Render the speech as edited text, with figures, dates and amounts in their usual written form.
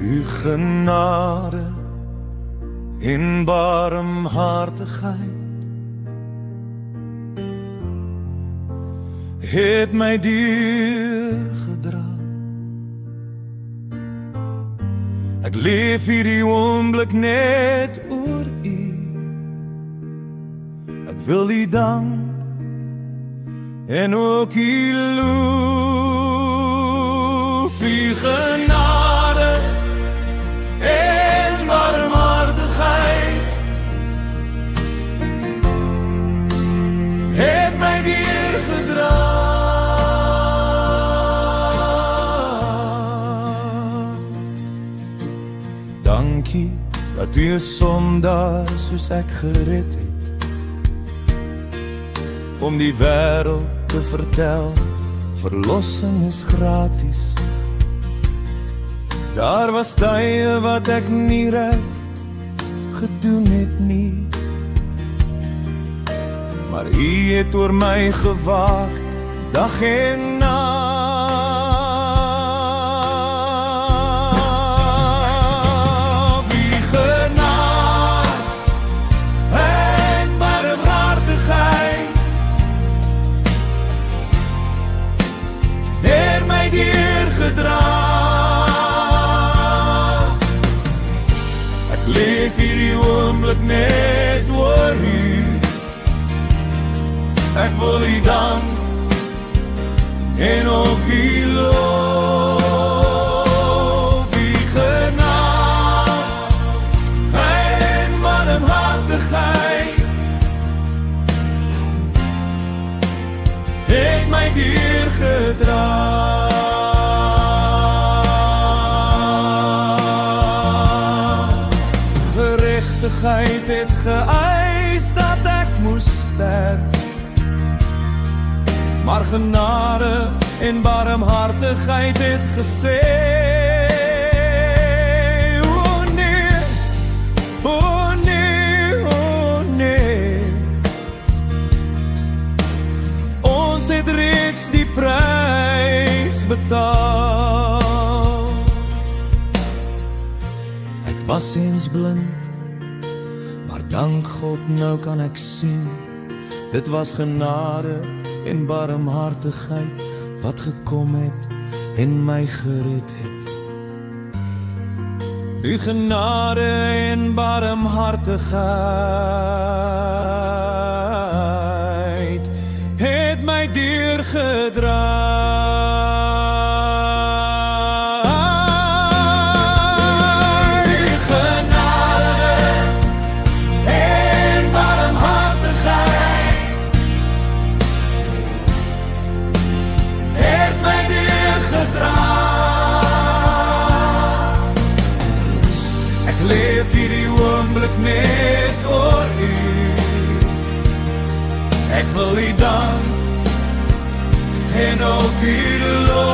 U genade en barmhartigheid het my deurgedra. Ek leef hierdie oomblik net oor U. Ek wil U dank en ook U loof. U genade en barmhartigheid het my deurgedra. Dankie dat U 'n sondaar soos ek gered het, om die wêreld te vertel, verlossing is gratis. Daar was tye wat ek nie reg gedoen het nie, maar U het oor my gewaak, dag en nag. Ek leef hierdie oomblik net oor U. Ek wil U dank en ook U loof. U genade en barmhartigheid het my deurgedra. Gerechtigheid het geëis dat ek moes sterf, maar genade en barmhartigheid het gesê, o nee, o nee, o nee, ons het reeds die prys betaal. Ek was eens blind, maar dank God nou kan ek sien, dit was genade en barmhartigheid wat gekom het en my gered het. U genade en barmhartigheid het my deurgedra. Net oor U. Ek wil U dank en ook U loof.